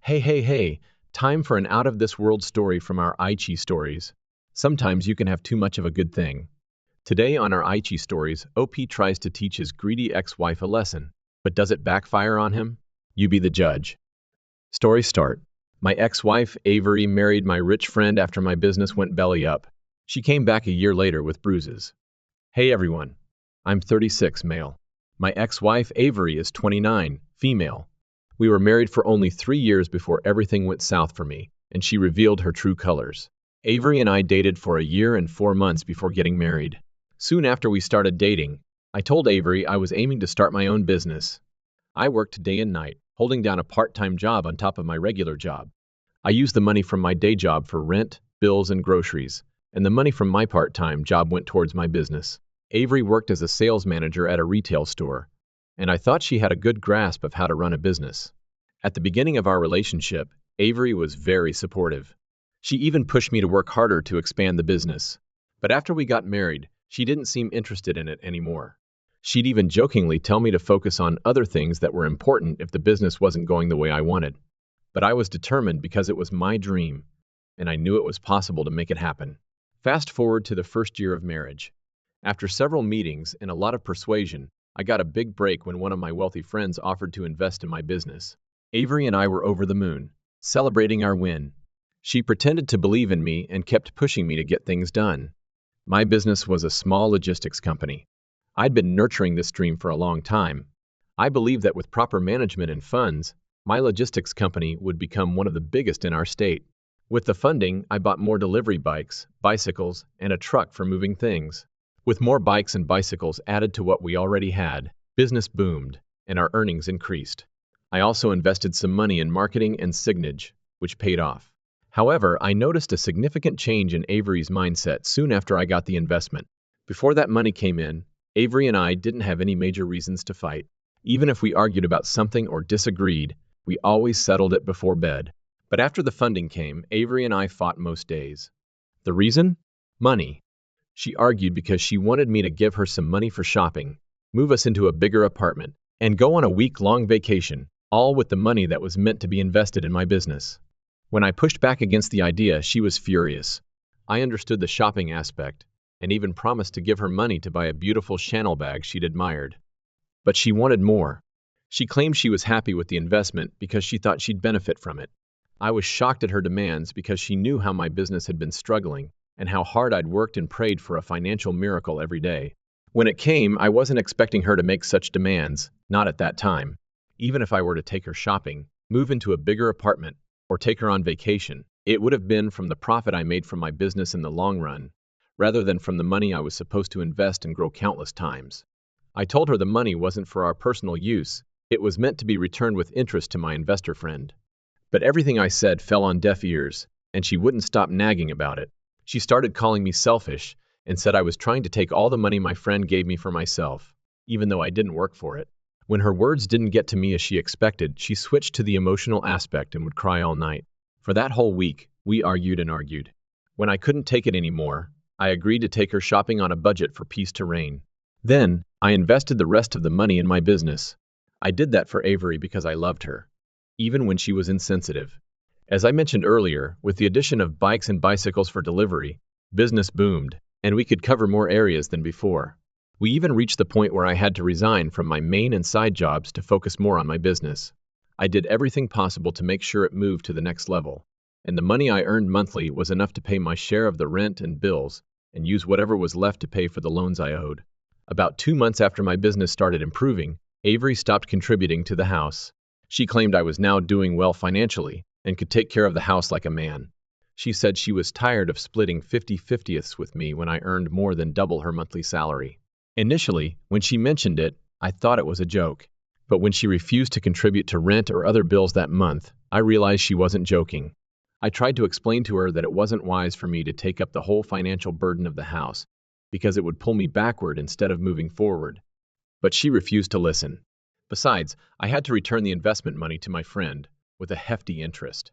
Hey, time for an out-of-this-world story from our AICHI stories. Sometimes you can have too much of a good thing. Today on our AICHI stories, OP tries to teach his greedy ex-wife a lesson. But does it backfire on him? You be the judge. Story start. My ex-wife, Avery, married my rich friend after my business went belly up. She came back a year later with bruises. Hey everyone. I'm 36, male. My ex-wife, Avery, is 29, female. We were married for only 3 years before everything went south for me, and she revealed her true colors. Avery and I dated for a year and 4 months before getting married. Soon after we started dating, I told Avery I was aiming to start my own business. I worked day and night, holding down a part-time job on top of my regular job. I used the money from my day job for rent, bills, and groceries, and the money from my part-time job went towards my business. Avery worked as a sales manager at a retail store, and I thought she had a good grasp of how to run a business. At the beginning of our relationship, Avery was very supportive. She even pushed me to work harder to expand the business. But after we got married, she didn't seem interested in it anymore. She'd even jokingly tell me to focus on other things that were important if the business wasn't going the way I wanted. But I was determined because it was my dream, and I knew it was possible to make it happen. Fast forward to the first year of marriage. After several meetings and a lot of persuasion, I got a big break when one of my wealthy friends offered to invest in my business. Avery and I were over the moon, celebrating our win. She pretended to believe in me and kept pushing me to get things done. My business was a small logistics company. I'd been nurturing this dream for a long time. I believed that with proper management and funds, my logistics company would become one of the biggest in our state. With the funding, I bought more delivery bikes, bicycles, and a truck for moving things. With more bikes and bicycles added to what we already had, business boomed, and our earnings increased. I also invested some money in marketing and signage, which paid off. However, I noticed a significant change in Avery's mindset soon after I got the investment. Before that money came in, Avery and I didn't have any major reasons to fight. Even if we argued about something or disagreed, we always settled it before bed. But after the funding came, Avery and I fought most days. The reason? Money. She argued because she wanted me to give her some money for shopping, move us into a bigger apartment, and go on a week-long vacation, all with the money that was meant to be invested in my business. When I pushed back against the idea, she was furious. I understood the shopping aspect, and even promised to give her money to buy a beautiful Chanel bag she'd admired. But she wanted more. She claimed she was happy with the investment because she thought she'd benefit from it. I was shocked at her demands because she knew how my business had been struggling and how hard I'd worked and prayed for a financial miracle every day. When it came, I wasn't expecting her to make such demands, not at that time. Even if I were to take her shopping, move into a bigger apartment, or take her on vacation, it would have been from the profit I made from my business in the long run, rather than from the money I was supposed to invest and grow countless times. I told her the money wasn't for our personal use, it was meant to be returned with interest to my investor friend. But everything I said fell on deaf ears, and she wouldn't stop nagging about it. She started calling me selfish and said I was trying to take all the money my friend gave me for myself, even though I didn't work for it. When her words didn't get to me as she expected, she switched to the emotional aspect and would cry all night. For that whole week, we argued and argued. When I couldn't take it anymore, I agreed to take her shopping on a budget for peace to reign. Then, I invested the rest of the money in my business. I did that for Avery because I loved her, even when she was insensitive. As I mentioned earlier, with the addition of bikes and bicycles for delivery, business boomed, and we could cover more areas than before. We even reached the point where I had to resign from my main and side jobs to focus more on my business. I did everything possible to make sure it moved to the next level, and the money I earned monthly was enough to pay my share of the rent and bills and use whatever was left to pay for the loans I owed. About 2 months after my business started improving, Avery stopped contributing to the house. She claimed I was now doing well financially and could take care of the house like a man. She said she was tired of splitting 50/50ths with me when I earned more than double her monthly salary. Initially, when she mentioned it, I thought it was a joke. But when she refused to contribute to rent or other bills that month, I realized she wasn't joking. I tried to explain to her that it wasn't wise for me to take up the whole financial burden of the house, because it would pull me backward instead of moving forward. But she refused to listen. Besides, I had to return the investment money to my friend, with a hefty interest.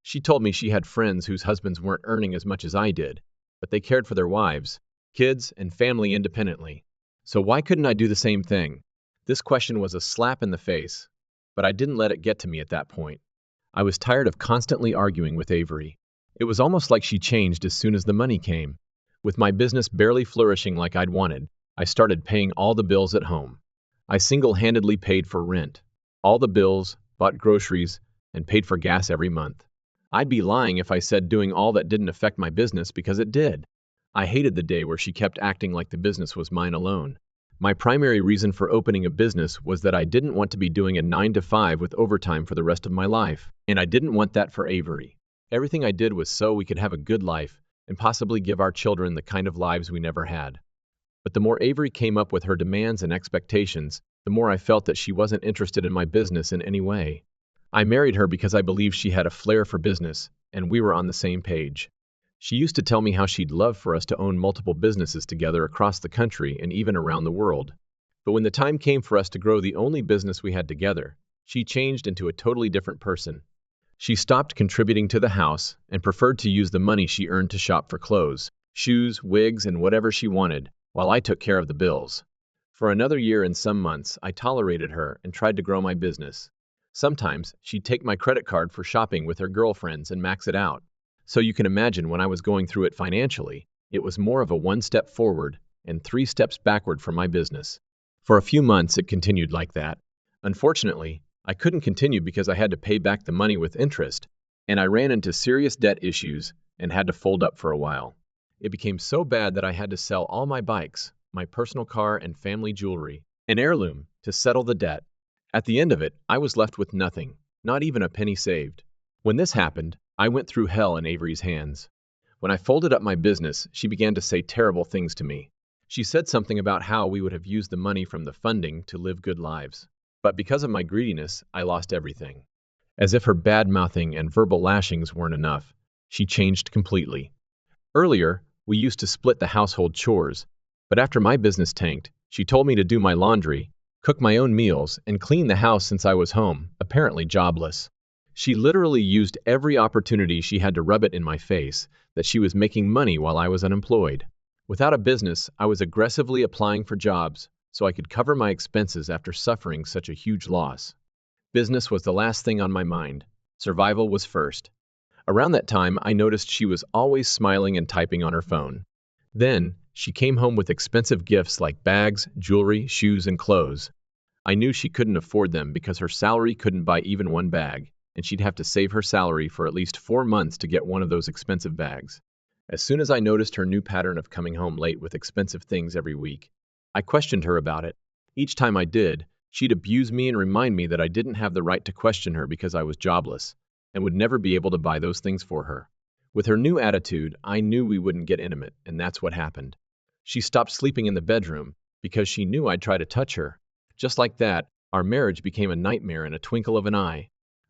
She told me she had friends whose husbands weren't earning as much as I did, but they cared for their wives, kids, and family independently. So why couldn't I do the same thing? This question was a slap in the face, but I didn't let it get to me at that point. I was tired of constantly arguing with Avery. It was almost like she changed as soon as the money came. With my business barely flourishing like I'd wanted, I started paying all the bills at home. I single-handedly paid for rent, all the bills, bought groceries, and paid for gas every month. I'd be lying if I said doing all that didn't affect my business because it did. I hated the day where she kept acting like the business was mine alone. My primary reason for opening a business was that I didn't want to be doing a 9 to 5 with overtime for the rest of my life, and I didn't want that for Avery. Everything I did was so we could have a good life and possibly give our children the kind of lives we never had. But the more Avery came up with her demands and expectations, the more I felt that she wasn't interested in my business in any way. I married her because I believed she had a flair for business, and we were on the same page. She used to tell me how she'd love for us to own multiple businesses together across the country and even around the world. But when the time came for us to grow the only business we had together, she changed into a totally different person. She stopped contributing to the house and preferred to use the money she earned to shop for clothes, shoes, wigs, and whatever she wanted, while I took care of the bills. For another year and some months, I tolerated her and tried to grow my business. Sometimes, she'd take my credit card for shopping with her girlfriends and max it out. So you can imagine when I was going through it financially, it was more of a 1 step forward and 3 steps backward for my business. For a few months, it continued like that. Unfortunately, I couldn't continue because I had to pay back the money with interest, and I ran into serious debt issues and had to fold up for a while. It became so bad that I had to sell all my bikes, my personal car and family jewelry, an heirloom, to settle the debt. At the end of it, I was left with nothing, not even a penny saved. When this happened, I went through hell in Avery's hands. When I folded up my business, she began to say terrible things to me. She said something about how we would have used the money from the funding to live good lives. But because of my greediness, I lost everything. As if her bad-mouthing and verbal lashings weren't enough, she changed completely. Earlier, we used to split the household chores, but after my business tanked, she told me to do my laundry, cook my own meals, and clean the house since I was home, apparently jobless. She literally used every opportunity she had to rub it in my face that she was making money while I was unemployed. Without a business, I was aggressively applying for jobs so I could cover my expenses after suffering such a huge loss. Business was the last thing on my mind. Survival was first. Around that time, I noticed she was always smiling and typing on her phone. Then, she came home with expensive gifts like bags, jewelry, shoes, and clothes. I knew she couldn't afford them because her salary couldn't buy even one bag, and she'd have to save her salary for at least 4 months to get one of those expensive bags. As soon as I noticed her new pattern of coming home late with expensive things every week, I questioned her about it. Each time I did, she'd abuse me and remind me that I didn't have the right to question her because I was jobless and would never be able to buy those things for her. With her new attitude, I knew we wouldn't get intimate, and that's what happened. She stopped sleeping in the bedroom because she knew I'd try to touch her. Just like that, our marriage became a nightmare in a twinkle of an eye.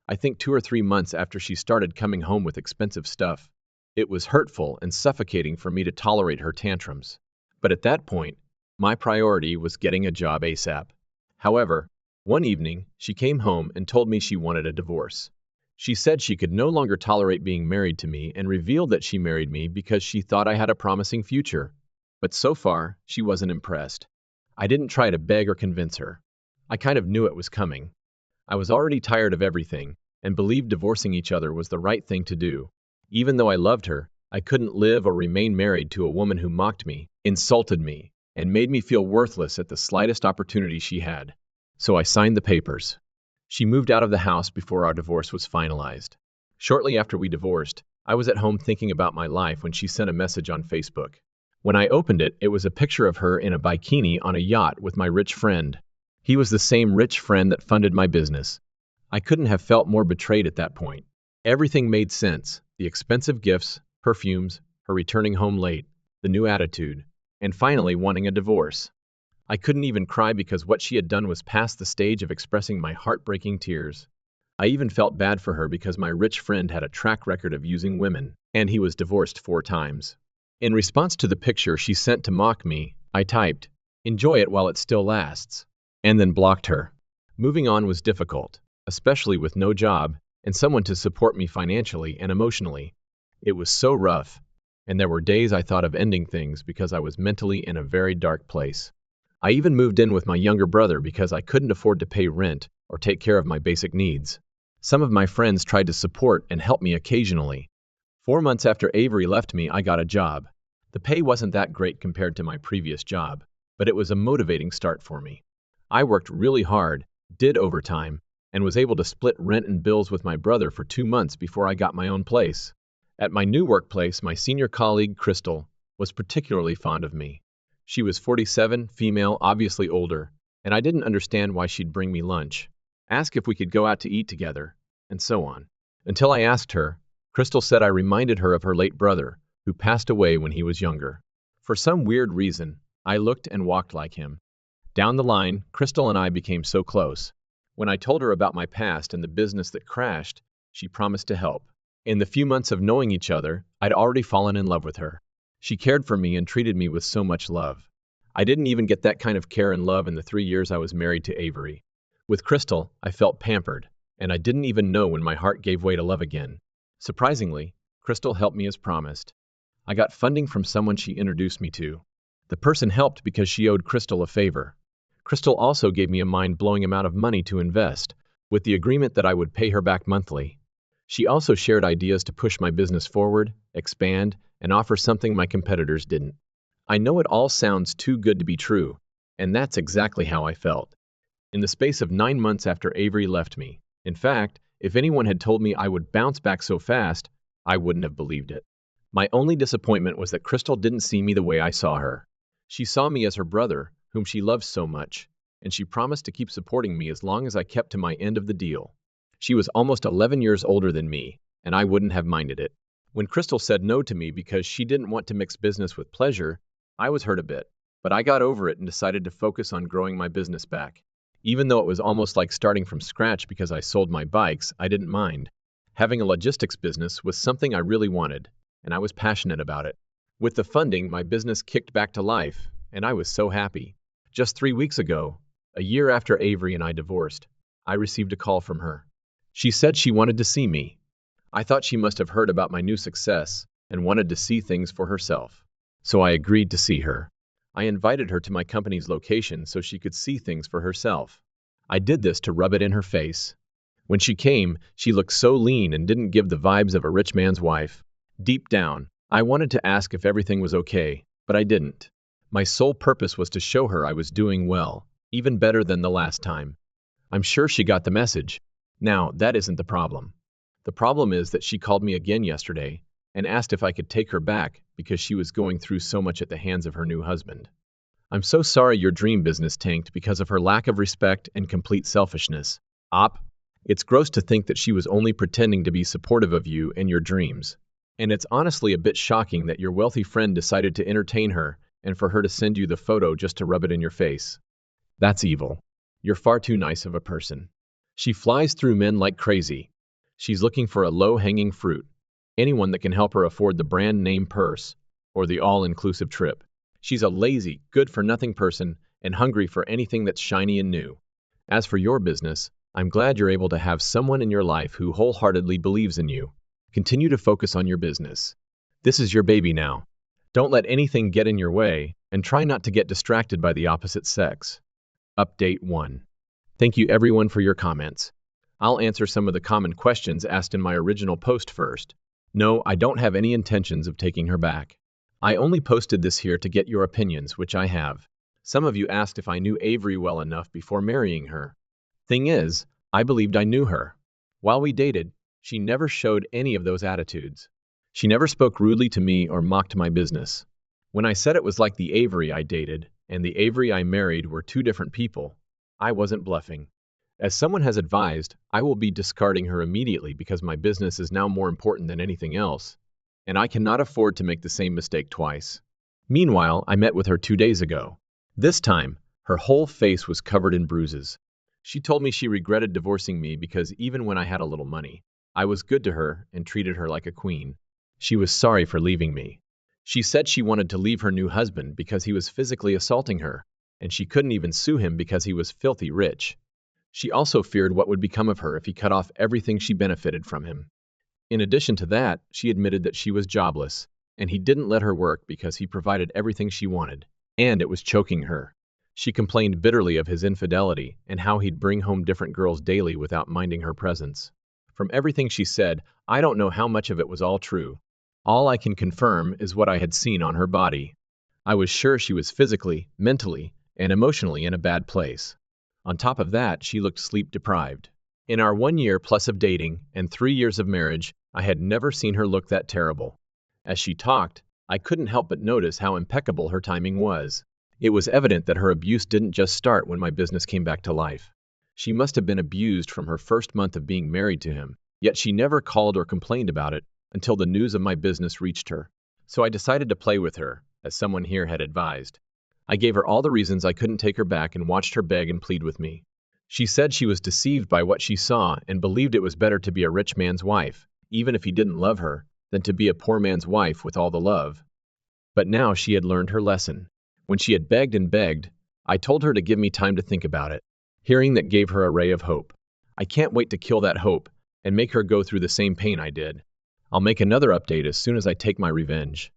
I think 2 or 3 months after she started coming home with expensive stuff. It was hurtful and suffocating for me to tolerate her tantrums. But at that point, my priority was getting a job ASAP. However, one evening, she came home and told me she wanted a divorce. She said she could no longer tolerate being married to me and revealed that she married me because she thought I had a promising future. But so far, she wasn't impressed. I didn't try to beg or convince her. I kind of knew it was coming. I was already tired of everything and believed divorcing each other was the right thing to do. Even though I loved her, I couldn't live or remain married to a woman who mocked me, insulted me, and made me feel worthless at the slightest opportunity she had. So I signed the papers. She moved out of the house before our divorce was finalized. Shortly after we divorced, I was at home thinking about my life when she sent a message on Facebook. When I opened it, it was a picture of her in a bikini on a yacht with my rich friend. He was the same rich friend that funded my business. I couldn't have felt more betrayed at that point. Everything made sense. The expensive gifts, perfumes, her returning home late, the new attitude, and finally wanting a divorce. I couldn't even cry because what she had done was past the stage of expressing my heartbreaking tears. I even felt bad for her because my rich friend had a track record of using women, and he was divorced 4 times. In response to the picture she sent to mock me, I typed, "Enjoy it while it still lasts," and then blocked her. Moving on was difficult, especially with no job and someone to support me financially and emotionally. It was so rough, and there were days I thought of ending things because I was mentally in a very dark place. I even moved in with my younger brother because I couldn't afford to pay rent or take care of my basic needs. Some of my friends tried to support and help me occasionally. 4 months after Avery left me, I got a job. The pay wasn't that great compared to my previous job, but it was a motivating start for me. I worked really hard, did overtime, and was able to split rent and bills with my brother for 2 months before I got my own place. At my new workplace, my senior colleague, Crystal, was particularly fond of me. She was 47, female, obviously older, and I didn't understand why she'd bring me lunch, ask if we could go out to eat together, and so on. Until I asked her, Crystal said I reminded her of her late brother, who passed away when he was younger. For some weird reason, I looked and walked like him. Down the line, Crystal and I became so close. When I told her about my past and the business that crashed, she promised to help. In the few months of knowing each other, I'd already fallen in love with her. She cared for me and treated me with so much love. I didn't even get that kind of care and love in the 3 years I was married to Avery. With Crystal, I felt pampered, and I didn't even know when my heart gave way to love again. Surprisingly, Crystal helped me as promised. I got funding from someone she introduced me to. The person helped because she owed Crystal a favor. Crystal also gave me a mind-blowing amount of money to invest, with the agreement that I would pay her back monthly. She also shared ideas to push my business forward, expand, and offer something my competitors didn't. I know it all sounds too good to be true, and that's exactly how I felt. In the space of 9 months after Avery left me, in fact, if anyone had told me I would bounce back so fast, I wouldn't have believed it. My only disappointment was that Crystal didn't see me the way I saw her. She saw me as her brother, whom she loved so much, and she promised to keep supporting me as long as I kept to my end of the deal. She was almost 11 years older than me, and I wouldn't have minded it. When Crystal said no to me because she didn't want to mix business with pleasure, I was hurt a bit, but I got over it and decided to focus on growing my business back. Even though it was almost like starting from scratch because I sold my bikes, I didn't mind. Having a logistics business was something I really wanted, and I was passionate about it. With the funding, my business kicked back to life, and I was so happy. Just 3 weeks ago, a year after Avery and I divorced, I received a call from her. She said she wanted to see me. I thought she must have heard about my new success and wanted to see things for herself. So I agreed to see her. I invited her to my company's location so she could see things for herself. I did this to rub it in her face. When she came, she looked so lean and didn't give the vibes of a rich man's wife. Deep down, I wanted to ask if everything was okay, but I didn't. My sole purpose was to show her I was doing well, even better than the last time. I'm sure she got the message. Now, that isn't the problem. The problem is that she called me again yesterday and asked if I could take her back because she was going through so much at the hands of her new husband. I'm so sorry your dream business tanked because of her lack of respect and complete selfishness. It's gross to think that she was only pretending to be supportive of you and your dreams. And it's honestly a bit shocking that your wealthy friend decided to entertain her and for her to send you the photo just to rub it in your face. That's evil. You're far too nice of a person. She flies through men like crazy. She's looking for a low-hanging fruit, anyone that can help her afford the brand-name purse or the all-inclusive trip. She's a lazy, good-for-nothing person and hungry for anything that's shiny and new. As for your business, I'm glad you're able to have someone in your life who wholeheartedly believes in you. Continue to focus on your business. This is your baby now. Don't let anything get in your way, and try not to get distracted by the opposite sex. Update 1. Thank you everyone for your comments. I'll answer some of the common questions asked in my original post first. No, I don't have any intentions of taking her back. I only posted this here to get your opinions, which I have. Some of you asked if I knew Avery well enough before marrying her. Thing is, I believed I knew her. While we dated, she never showed any of those attitudes. She never spoke rudely to me or mocked my business. When I said it was like the Avery I dated and the Avery I married were two different people, I wasn't bluffing. As someone has advised, I will be discarding her immediately because my business is now more important than anything else, and I cannot afford to make the same mistake twice. Meanwhile, I met with her 2 days ago. This time, her whole face was covered in bruises. She told me she regretted divorcing me because even when I had a little money, I was good to her and treated her like a queen. She was sorry for leaving me. She said she wanted to leave her new husband because he was physically assaulting her, and she couldn't even sue him because he was filthy rich. She also feared what would become of her if he cut off everything she benefited from him. In addition to that, she admitted that she was jobless, and he didn't let her work because he provided everything she wanted, and it was choking her. She complained bitterly of his infidelity and how he'd bring home different girls daily without minding her presence. From everything she said, I don't know how much of it was all true. All I can confirm is what I had seen on her body. I was sure she was physically, mentally, and emotionally in a bad place. On top of that, she looked sleep-deprived. In our 1 year plus of dating and 3 years of marriage, I had never seen her look that terrible. As she talked, I couldn't help but notice how impeccable her timing was. It was evident that her abuse didn't just start when my business came back to life. She must have been abused from her first month of being married to him, yet she never called or complained about it until the news of my business reached her. So I decided to play with her, as someone here had advised. I gave her all the reasons I couldn't take her back and watched her beg and plead with me. She said she was deceived by what she saw and believed it was better to be a rich man's wife, even if he didn't love her, than to be a poor man's wife with all the love. But now she had learned her lesson. When she had begged and begged, I told her to give me time to think about it. Hearing that gave her a ray of hope. I can't wait to kill that hope and make her go through the same pain I did. I'll make another update as soon as I take my revenge.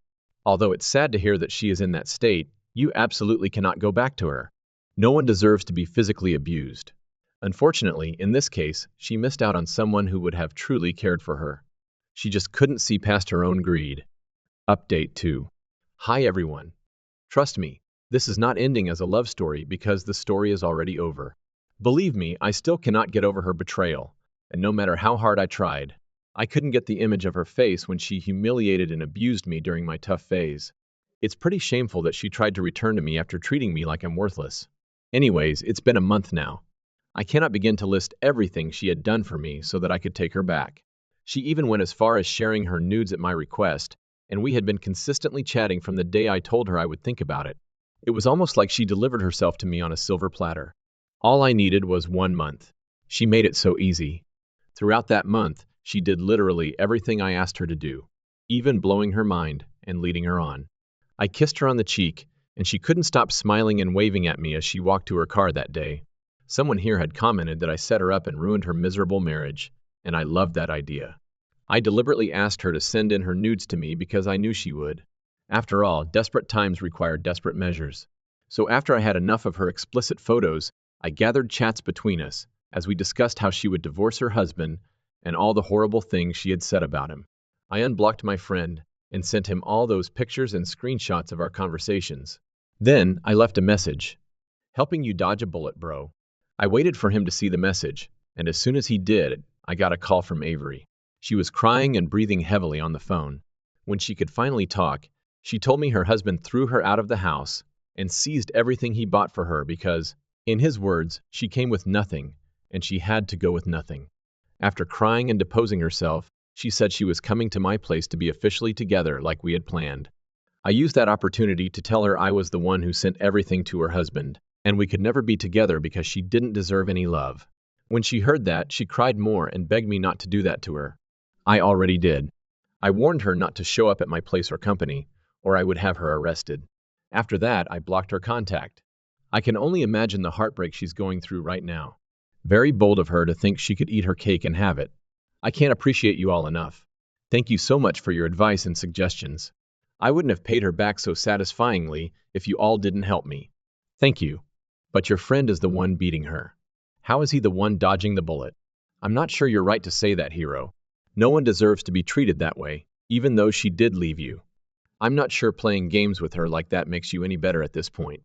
Although it's sad to hear that she is in that state, you absolutely cannot go back to her. No one deserves to be physically abused. Unfortunately, in this case, she missed out on someone who would have truly cared for her. She just couldn't see past her own greed. Update 2. Hi everyone. Trust me, this is not ending as a love story because the story is already over. Believe me, I still cannot get over her betrayal, and no matter how hard I tried, I couldn't get the image of her face when she humiliated and abused me during my tough phase. It's pretty shameful that she tried to return to me after treating me like I'm worthless. Anyways, it's been a month now. I cannot begin to list everything she had done for me so that I could take her back. She even went as far as sharing her nudes at my request, and we had been consistently chatting from the day I told her I would think about it. It was almost like she delivered herself to me on a silver platter. All I needed was 1 month. She made it so easy. Throughout that month, she did literally everything I asked her to do, even blowing her mind and leading her on. I kissed her on the cheek, and she couldn't stop smiling and waving at me as she walked to her car that day. Someone here had commented that I set her up and ruined her miserable marriage, and I loved that idea. I deliberately asked her to send in her nudes to me because I knew she would. After all, desperate times require desperate measures. So after I had enough of her explicit photos, I gathered chats between us as we discussed how she would divorce her husband and all the horrible things she had said about him. I unblocked my friend and sent him all those pictures and screenshots of our conversations. Then I left a message. Helping you dodge a bullet, bro. I waited for him to see the message, and as soon as he did, I got a call from Avery. She was crying and breathing heavily on the phone. When she could finally talk, she told me her husband threw her out of the house and seized everything he bought for her because, in his words, she came with nothing, and she had to go with nothing. After crying and deposing herself, she said she was coming to my place to be officially together like we had planned. I used that opportunity to tell her I was the one who sent everything to her husband, and we could never be together because she didn't deserve any love. When she heard that, she cried more and begged me not to do that to her. I already did. I warned her not to show up at my place or company, or I would have her arrested. After that, I blocked her contact. I can only imagine the heartbreak she's going through right now. Very bold of her to think she could eat her cake and have it. I can't appreciate you all enough. Thank you so much for your advice and suggestions. I wouldn't have paid her back so satisfyingly if you all didn't help me. Thank you. But your friend is the one beating her. How is he the one dodging the bullet? I'm not sure you're right to say that, hero. No one deserves to be treated that way, even though she did leave you. I'm not sure playing games with her like that makes you any better at this point.